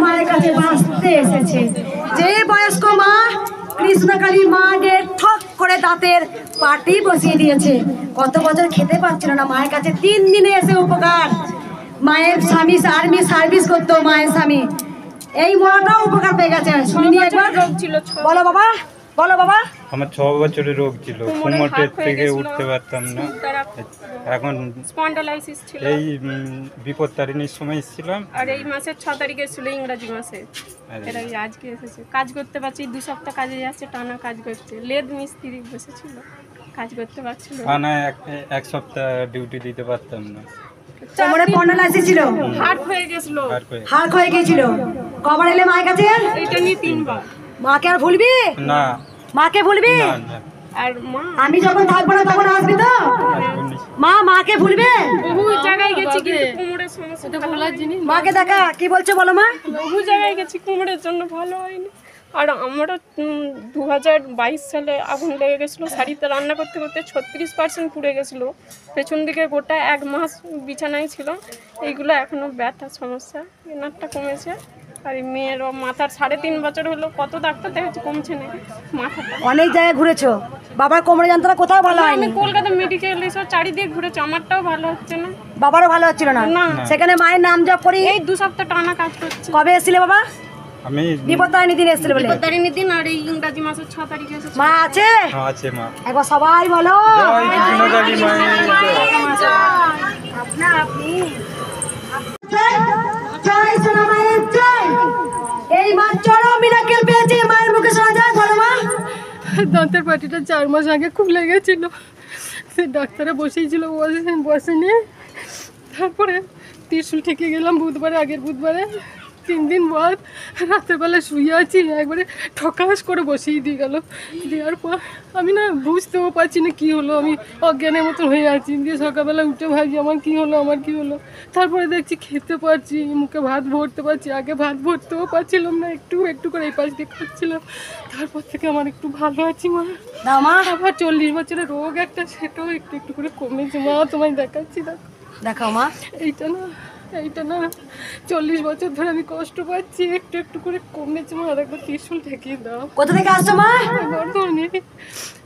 মায়ের কাছে বাঁচতে এসেছে যে বয়স্ক মা কৃষ্ণকালী মাকে ঠক করে দাঁতের পাটি বসিয়ে দিয়েছে। কত বছর খেতে পাচ্ছিল না, মায়ের কাছে 3 দিনে এসে উপকার। মায়ের স্বামী আর্মি সার্ভিস করতো, মায়ের স্বামী এই মরাটাও উপকার পেয়ে গেছে। শুনিনি একবার? বলো বাবা, বলো বাবা। আমার 6 বছরের রোগ ছিল, কোমরের থেকে উঠতে পারতাম না। এখন স্পন্ডালাইসিস ছিল। এই বিপত্তারিণীর সময় ছিলাম, আর এই মাসের 6 তারিখে ছিল, ইংরেজি মাসে। এর আগে আজকে এসেছে, কাজ করতে পারছি। 2 সপ্তাহ কাজে যাচ্ছে, টানা কাজ করছে। লেদ মিস্ত্রি বসেছিল, কাজ করতে পারছিল টানা এক সপ্তাহ ডিউটি দিতে পারতাম না। কোমরে স্পন্ডালাইসিস ছিল, হার্ট হয়ে গেছিল, হার্ট হয়ে গিয়েছিল। কবার এলে মায়ের কাছে? এটা নিয়ে 3 বার। মাকে আর ভুলবি না, মাকে ভুলবি না, না। আর মা, আমি যখন থাকবো না তখন আসবি তো? মা মাকে ভুলবে? বহু জায়গায় গেছি কিন্তু কোমরের সমস্যা, এটা ভোলার জিনিস। মাকে দেখা কি বলছে বলো মা? বহু জায়গায় গেছি, কোমরের জন্য ভালো হয়নি। আর আমারও 2022 সালে আগুন লেগে গেছিলো, শাড়িতে রান্না করতে করতে 36% পুড়ে গেছিলো। পেছন দিকে গোটা 1 মাস বিছানায় ছিল। এইগুলো এখনও ব্যথা সমস্যা, এনারটা কমেছে। আর এই মেয়েরও মাথার 3.5 বছর হলো, কত ডাক্তার দেখেছি, কমছে না মাথাটা। অনেক জায়গায় ঘুরেছো, বাবার কোমরে যন্ত্রণা কোথাও ভালো হয়নি? আমি কলকাতা মেডিকেল এসব চারিদিকে ঘুরেছি, আমারটাও ভালো হচ্ছে না। বাবারও ভালো হচ্ছিল না? না। সেখানে মায়ের নাম জপ করি। এই 2 সপ্তাহ টানা কাজ করছি। কবে এসেছিলে বাবা? আমি বিপত্তারিণী দিন এসেছিলে বলে? বিপত্তারিণীর দিন, আর এই ইংরাজি মাসের 6 তারিখে এসেছি। মা আছে? আছে মা। একবার সবাই বলো জয় কৃষ্ণকালী মায়ের জয় সোনা মায়ের জয়। এই মা চরম মিরাকেল পেয়েছে, মায়ের মুখে শোনা যায়। বলো মা। দাঁতের পাটিটা 4 মাস আগে খুলে গেছিল, সে ডাক্তারে বসেছিল, বসেনি। তারপরে ত্রিশুল ঠেকে গেলাম বুধবারে, আগের বুধবারে। 3 দিন বাদ রাতের বেলা শুয়ে আছি, একবারে ঠকাস করে বসিয়ে দিয়ে গেল। দেওয়ার পর আমি না বুঝতেও পারছি না কী হলো, আমি অজ্ঞানের মতন হয়ে আছি। দিয়ে সকালবেলা উঠে ভাবছি আমার কী হলো, আমার কী হলো। তারপরে দেখছি খেতে পারছি, মুখে ভাত ভরতে পারছি। আগে ভাত ভরতেও পারছিলাম না, একটু একটু করে এই পাশ দিয়ে খাচ্ছিলাম। তারপর থেকে আমার একটু ভালো আছি মা। না মা, আবার 40 বছরের রোগ একটা, সেটাও একটু একটু করে কমেছে মা। তোমায় দেখাচ্ছি, দেখো। দেখাও মা। এইটা না 40 বছর ধরে আমি কষ্ট পাচ্ছি, একটু একটু করে কমেছে মা। একবার ত্রিশুল ঠেকিয়ে দাও। কোথা থেকে আসছো মা? বর্ধমানে।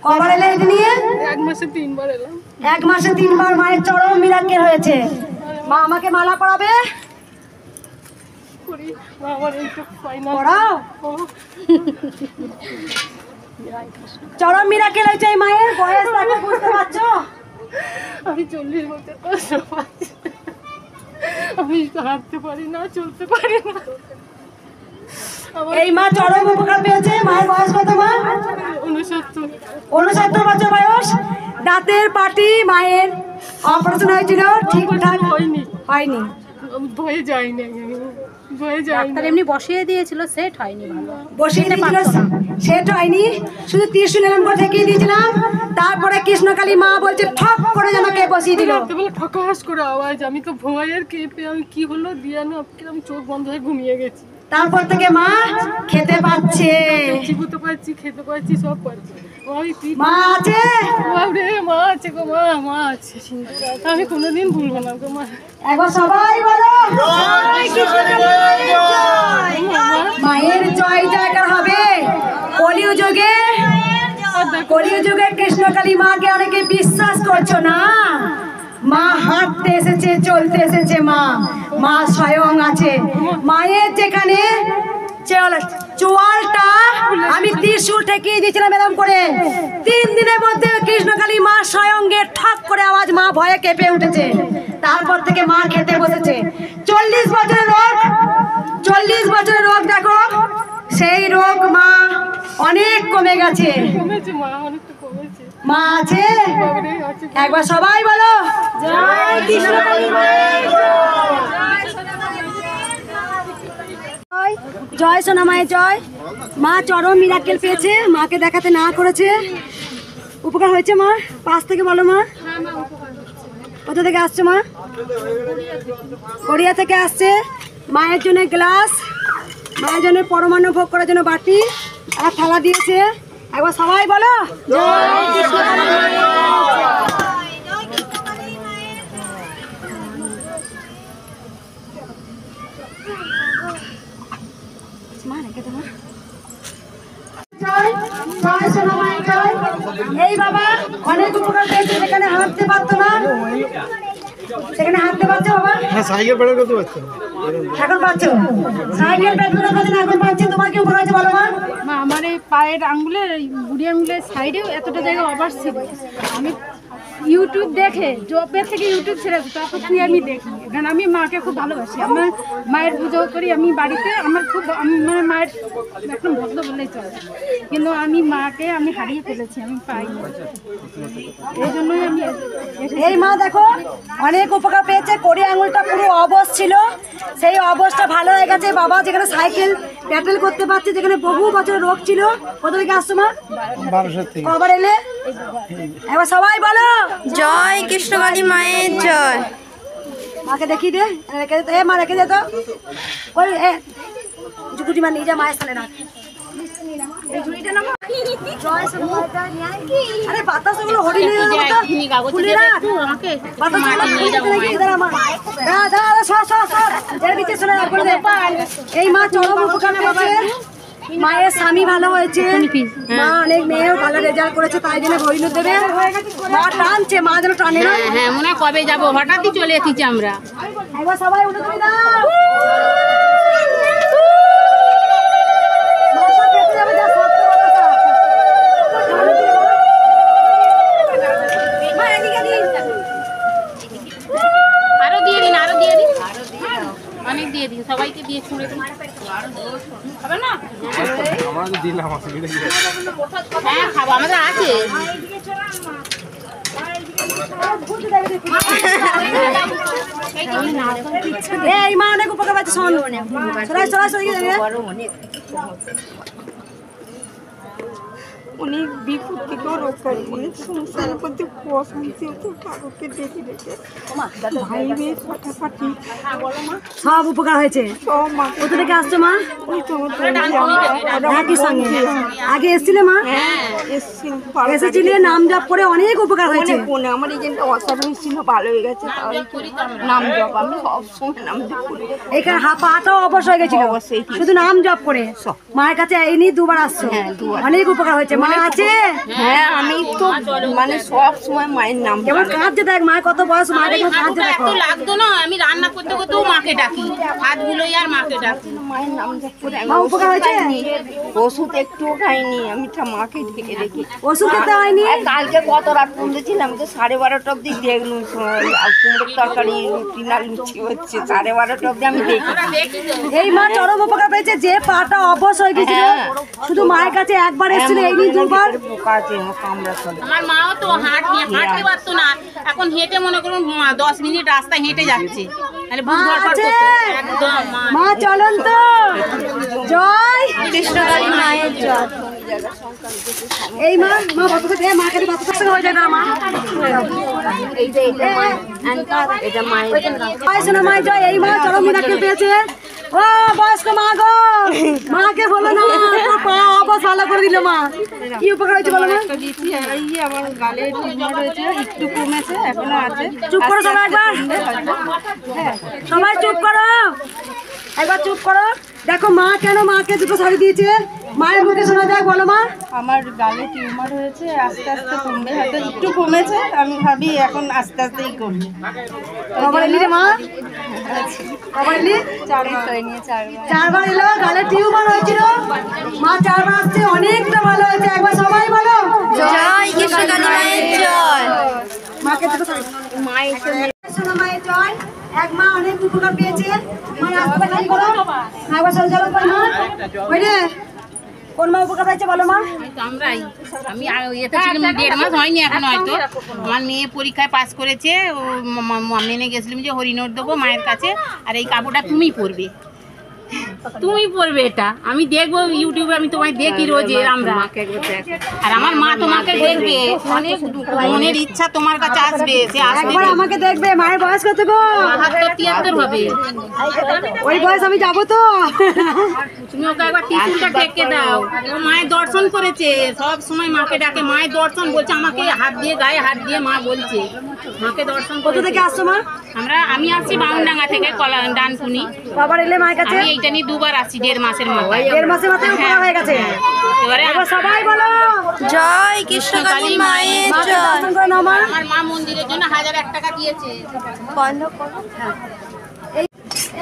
কবার এলে এটা নিয়ে? 1 মাসে 3 বার এলাম। 1 মাসে 3 বার মায়ের চরম মিরাকেল হয়েছে। মা আমাকে মালা পরাবে? করি মা, আমার এইটা ফাইনাল। পড়াও। চরম মিরাকেল হয়েছে এই মায়ের। বয়স দেখো, বুঝতে পারছো? আমি 40 বছর কষ্ট পাচ্ছি, আমি হাঁটতে পারি না, চলতে পারি না। এই মা চরম উপকার পেয়েছে। মায়ের বয়স কত মা? 69 বছর বয়স। দাঁতের পাটি মায়ের অপারেশন হয়েছিল, ঠিকঠাক হয়নি, হয়নি। ভয়ে যায়নি, ভয়ে যায়নি। এমনি বসিয়ে দিয়েছিল, সেট হয়নি ভালো। বসিয়ে দিয়েছিল, সেট হয়নি। শুধু ত্রিশুল এরকম ঠেকিয়ে দিয়েছিলাম। তারপরে কৃষ্ণকালী মা বলছে ঠক করে যেন কে বসিয়ে দিল। ঠকাস করে আওয়াজ, আমি তো ভয়ের কেঁপে, আমি কি হলো দিয়ে না কিরকম চোখ বন্ধ হয়ে ঘুমিয়ে গেছি। তারপর থেকে মা খেতে পাচ্ছে, চিবুতে পারছি, খেতে পারছি, সব পারছি। মা আছে? রে মা আছে গো, মা আছে। আমি কোনোদিন ভুলবো না গো মা। একবার সবাই বলো মায়ের জয় জয়কার হবে। কলিযুগে কৃষ্ণকালী মাকে অনেকে বিশ্বাস করছো না। মা হাঁটতে এসেছে, চলতে এসেছে। মা স্বয়ং আছে। মায়ের যেখানে চোয়ালটা আমি ত্রিশুল ঠেকিয়ে দিয়েছিলাম এরকম করে, 3 দিনের মধ্যে কৃষ্ণকালী মা স্বয়ং ঠক করে আওয়াজ, মা ভয়ে কেঁপে উঠেছে। তারপর থেকে মা খেতে বসেছে। 40 বছরের রোগ দেখো, সেই রোগ মা অনেক কমে গেছে। মা আছে? একবার সবাই বলো জয় কৃষ্ণকালী মায়ের জয়। জয় সোনা মায়ের জয়। মা চরম মিরাকেল পেয়েছে, মাকে দেখাতে না করেছে, উপকার হয়েছে মা। পাশ থেকে বলো মা। কোথা থেকে আসছে মা? গড়িয়া থেকে আসছে। মায়ের জন্য গ্লাস, মায়ের জন্য পরমান্ন ভোগ করার জন্য বাটি আর থালা দিয়েছে। একবার সবাই বলো জয় কৃষ্ণকালী মায়ের জয়। এই বাবা অনেক উপকার পেয়েছে, যেখানে হাঁটতে পারতো না সেখানে হাঁটতে পারছো বাবা। সাইকেল পেডাল করতে পারছো না, এখন পাচ্ছো, সাইকেল পেডাল করতে না এখন পাচ্ছি। তোমার কি উপকার হয়েছে বলো মা? মা আমার এই পায়ের আঙ্গুলের এই বুড়ি আঙ্গুলের সাইডেও এতটা জায়গা অবাস ছিল। আমি ইউটিউব দেখে জবের থেকে ইউটিউব ছেড়েছি, তারপর তুই আমি দেখি, কারণ আমি মাকে খুব ভালোবাসি। আমার মায়ের পুজো করি আমি বাড়িতে, আমার খুব আমি মানে মায়ের একদম ভক্ত বললেই চলে। কিন্তু আমি মাকে আমি হারিয়ে ফেলেছি, আমি পাইনি। এই জন্যই আমি এই মা দেখো অনেক উপকার পেয়েছে। কড়ি আঙুলটা পুরো অবশ ছিল, সেই অবস্থা ভালো হয়ে গেছে। বাবা যেখানে সাইকেল প্যাডেল করতে পারছে, যেখানে বহু বছর রোগ ছিল। কোথা থেকে আসছো মা? 1200 থেকে। কবার এলে? এবার সবাই বলো জয় কৃষ্ণকালী মায়ের জয়। মাকে দেখি দে, রেখে দে। এ মা রেখে দে তো। ওই এ জুকুটি মা নিয়ে যা মায়ের সামনে রাখ। আরে বাতাসগুলো হরিণের মতো খুলে রাখ। বাতাসগুলো খুলে রাখ নাকি? দাঁড়া মা, দাঁড়া দাঁড়া, সর সর সর, এর ভিতরে চলে রাখ করে দে। এই মা চরম উপকার পেয়েছে। মায়ের স্বামী ভালো হয়েছে, মা অনেক মেয়েও ভালো রেজাল্ট করেছে, তাই জন্য হরিণ দেবে। মা টানছে, মা যেন টানে না। হ্যাঁ মনে হয় কবে যাবো, হঠাৎই চলে এসেছি আমরা। একবার সবাই উঠে তুমি দাও। মাথা পেতে যাবে, যা সত্যি কথা। মা এদিকে দিন। আরো দিয়ে দিন, আরো দিয়ে দিন, অনেক দিয়ে দিন, সবাইকে দিয়ে ছুঁড়ে দিন। হবে না? আমাদের দিলাম অসুবিধা কি? হ্যাঁ খাবো, আমাদের আছে। এই মা অনেক উপকার পাচ্ছে। শোন সরাই সরাই সরাই অনেক বিপদ থেকেও রক্ষা, অনেক সংসার করতে অশান্তি হতো, কাকুকে দেখে দেখে ভাই মেয়ে ফাটাফাটি সব উপকার হয়েছে। সব মা কোথা থেকে আসছো মা? ওই তো আমার একই সঙ্গে আগে এসেছিলে মা? এসেছিলাম এসেছিলে, নাম জপ করে অনেক উপকার হয়েছে। ফোনে আমার এজেন্টটা অসাধারণ ছিল, ভালো হয়ে গেছে। তাহলে নাম জপ আমি সবসময় নাম জপ করি। এখানে পাটাও অবশ হয়ে গেছিল, অবশ্যই। শুধু নাম জপ করে। মায়ের কাছে এই নিয়ে দুবার আসছো, অনেক উপকার হয়েছে। মা আছে? হ্যাঁ আমি তো মানে সব সময় মায়ের নাম কেমন কাঁদছে দেখ, মায়ের কত বয়স, মায়ের কেমন কাঁদছে দেখো। এত লাগতো না, আমি রান্না করতে করতেও মাকে ডাকি, হাত গুলোই আর মাকে ডাকি। মায়ের নাম জপ করে আমি মা উপকার হয়েছে? ওষুধ একটুও খাইনি, আমি মাকে ঢেকে রেখে। ওষুধ খেতে হয়নি? আর কালকে কত রাত পর্যন্ত ছিলাম, তো 12:30 অব্দি দেখলাম কুমড়োর তরকারি রুটি না লুচি হচ্ছে, 12:30 অব্দি আমি দেখি। এই মা চরম উপকার পেয়েছে। যে পাটা অবশ হয়ে গেছিল, শুধু মায়ের কাছে একবার এসেছিল, এই নিয়ে দুবার। পোকা আছে কামড়া চলে। আমার মাও তো হাঁটতে পারতো না, এখন হেঁটে মনে করুন 10 মিনিট রাস্তায় হেঁটে যাচ্ছে। তাহলে বুক ধরপড় আছে? করতো। একদম মা। মা চলন তো। জয় কৃষ্ণকালী মায়ের জয়। এই মা, মা বাচ্চা থেকে মাকে বাচ্চা থেকে হয়ে যায় না মা। এই যে এটা মায়ের অ্যাঙ্কার, এটা মায়ের জয় শোনো মাই জয়। এই মা চরম মিরাকেল পেয়েছে। ও বয়স্ক মা গো, মাকে বলো না, পা অবশ ভালো করে দিল। মা কি উপকার হয়েছে বলো না? এই যে আমার গালে টিউমার হয়েছে, একটু কমেছে, এখনো আছে। চুপ করো সবাই একবার, সবাই চুপ করো একবার, চুপ করো। দেখো মা কেন মাকে দুটো শাড়ি দিয়েছে, মায়ের মুখে শোনা যায়, বলো মা। আমার গালে টিউমার হয়েছে, আস্তে আস্তে কমবে, হয়তো একটু কমেছে, আমি ভাবি এখন আস্তে আস্তেই কমবে। কবার এলি রে মা? কবার এলি? 4 মাস হয়নি, 4 মাস। 4 বার এলো। গালে টিউমার হয়েছিল, মা 4 বার আসছে, অনেকটা ভালো হয়েছে। একবার সবাই বলো জয় কৃষ্ণকালী মায়ের জয়। মাকে দুটো শাড়ি। শোনো মায়ের জয়। এক মা অনেক উপকার পেয়েছে। মা রাস্তা খালি করো, একবার সঞ্চালন করো মা। ওই রে, কোন মা উপকার পেয়েছে বলো মা? আমরাই, আমি এতে ছিলাম 1.5 মাস হয়নি এখন হয়তো। আমার মেয়ে পরীক্ষায় পাস করেছে, ও মেনে গেছিলাম যে হরিণর দেবো মায়ের কাছে, আর এই কাপড়টা তুমি পরবে, তুমি পরবে। এটা আমি দেখবো ইউটিউবে, আমি তোমায় দেখি রোজ আমরা। আর আমার মা তোমাকে দেখবে, অনেক মনের ইচ্ছা তোমার কাছে আসবে, সে আসবে। একবার আমাকে দেখবে। মায়ের বয়স কত গো? 73 হবে। ওই বয়স আমি যাবো তো। তুমি ওকে একবার টিফিনটা টেকে দাও। ও মায়ের দর্শন করেছে, সব সময় মাকে ডাকে, মায়ের দর্শন বলছে, আমাকে হাত দিয়ে গায়ে হাত দিয়ে মা বলছে মাকে দর্শন কোথা থেকে আসছো মা? আমি আসছি বাউনডাঙ্গা থেকে ডানকুনি। বাবার এলে মায়ের কাছে? আমি এইটা নিয়ে 2 বার আসছি 1.5 মাসের মাথায়। 1.5 মাসের মাথায় উপকার হয়ে গেছে। এবারে এবার সবাই বলো জয় কৃষ্ণকালী মায়ের জয়। দর্শন করে নাও মা। আমার মা মন্দিরের জন্য 1001 টাকা দিয়েছে। বন্ধ করো।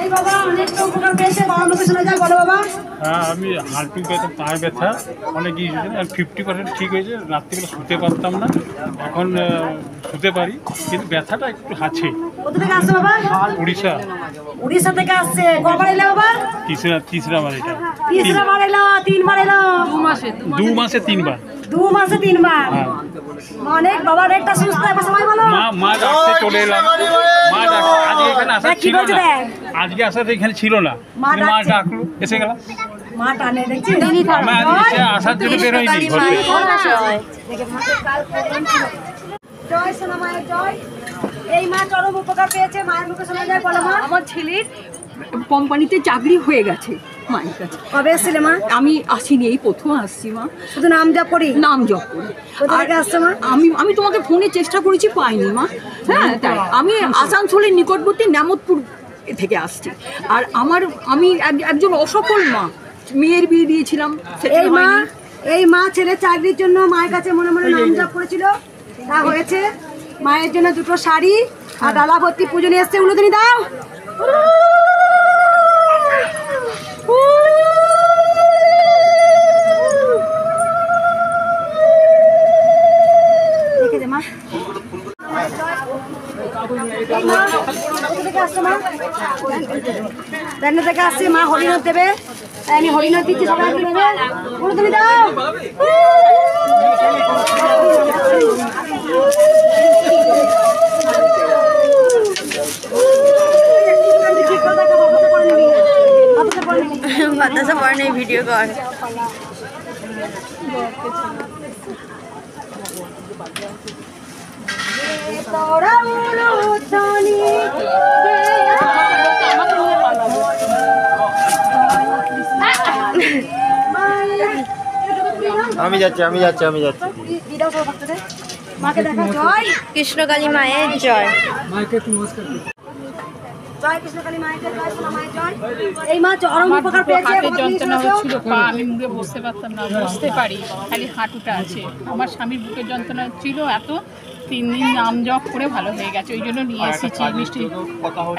এই বাবা অনেক উপকার পেয়েছে, বাবা মুখে শোনা যায়, বলো বাবা। হ্যাঁ, আমি হাঁটু ব্যথা, পায়ে ব্যথা অনেক ইয়ে হয়েছে, আর 50% ঠিক হয়েছে। রাত্রিবেলা শুতে পারতাম না, এখন শুতে পারি, কিন্তু ব্যথাটা একটু আছে। কোথা থেকে আসছো বাবা? উড়িষ্যা। উড়িষ্যা থেকে আসছে। কবার এলে বাবা? তিসরা বার এটা। 3 বার এলো, 3 বার এলো। 2 মাসে 3 বার। 2 মাসে 3 বার। হ্যাঁ। অনেক বাবা একটা সুস্থ, এবার সবাই বলো। মা ডাকতে চলে এলাম। মা আজকে এখানে আসা কি ছিল বলছে না, দেখ? আজকে আসাতে এখানে ছিল না, মা কিন্তু মা ডাকছে। ডাকলো, এসে গেলাম। মা টানে দেখছি। আমি আজকে আসার জন্য বের হইনি। মায়ের জয়। জয় সোনা মায়ের জয়। এই মা চরম উপকার পেয়েছে, মায়ের মুখে শোনা যায়, বলো মা। আমার ছেলের কোম্পানিতে চাকরি হয়ে গেছে মায়ের কাছে। কবে এসেছিলে মা? আমি আসিনি, এই প্রথম আসছি মা। শুধু নাম জপ করি? নাম জপ করি। কোথা থেকে আসছো মা? আমি তোমাকে ফোনে চেষ্টা করেছি, পাইনি মা। হ্যাঁ, তাই আমি আসানসোলের নিকটবর্তী নামতপুর থেকে আসছি। আর আমি একজন অসফল মা, মেয়ের বিয়ে দিয়েছিলাম, সেটা এই মা, হয়নি। এই মা ছেলে চাকরির জন্য মায়ের কাছে মনে মনে নাম জপ করেছিল, তা হয়েছে। মায়ের জন্য 2টো শাড়ি আর ডালা ভর্তি পুজো নিয়ে এসছে। উলুদনি দাও। দেখে দে মা। এই মা, কোথা থেকে আসছো মা? রান্না থেকে আসছে মা, হরিণত দেবে। তাই আমি হরিণত দিচ্ছি, সবাই দেবে। উলুদনি দাও। বাতাসা পড়ে নেই, ভিডিও কর। আমি যাচ্ছি। মাকে দেখা। জয় কৃষ্ণকালী মায়ের জয়। জয় কৃষ্ণকালী মায়ের জয়, সোনা মায়ের জয়। এই মা চরম উপকার পেয়েছে। হাঁটুর যন্ত্রণা হচ্ছিল, পা আমি মুড়ে বসতে পারতাম না, বসতে পারি, খালি হাঁটুটা আছে। আমার স্বামীর বুকের যন্ত্রণা ছিল এত, 3 দিন নাম জপ করে ভালো হয়ে গেছে। ওই জন্য নিয়ে এসেছি মিষ্টি।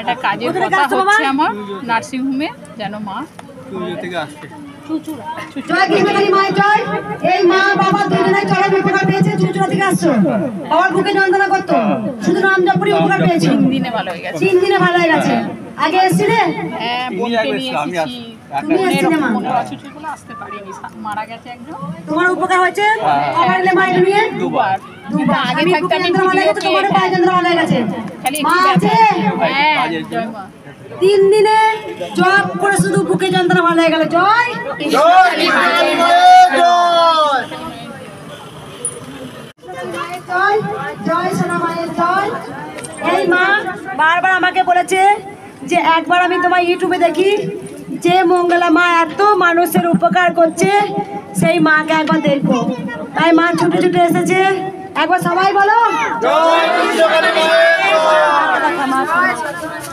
একটা কাজের কথা হচ্ছে আমার নার্সিংহোমে, যেন মা জয় কৃষ্ণকালী মায়ের জয়। এই মা বাবা দুজনে চরম উপকার পেয়েছে। চুচুড়া থেকে আসছো, বাবার বুকে যন্ত্রণা করতো, শুধু নাম জপ করে উপকার পেয়েছে। 3 দিনে ভালো হয়ে গেছে। 3 দিনে ভালো হয়ে গেছে। আগে এসেছিলে? হ্যাঁ, বোনকে নিয়ে এসেছি। তুমি এসেছিলে মা? মনে অসুস্থ বলে আসতে পারিনি, মারা গেছে একজন। তোমার উপকার হয়েছে? আবার এলে মায়ের নিয়ে? 2 বার। আগে থাকতে আমি যন্ত্রণা হয়ে গেছে, তোমার পায়ে যন্ত্রণা হয়ে গেছে। খালি মা আছে? হ্যাঁ, জয় মা। 3 দিনে জপ করে শুধু বুকে যন্ত্রণা ভালো হয়ে গেল। জয় জয়। জয় সোনা মায়ের জয়। এই মা বারবার আমাকে বলেছে যে একবার আমি তোমার ইউটিউবে দেখি, যে মঙ্গলা মা এত মানুষের উপকার করছে, সেই মাকে একবার দেখবো। তাই মা ছুটে ছুটে এসেছে। একবার সবাই বলো জয় কৃষ্ণ কালী মায়ের জয়।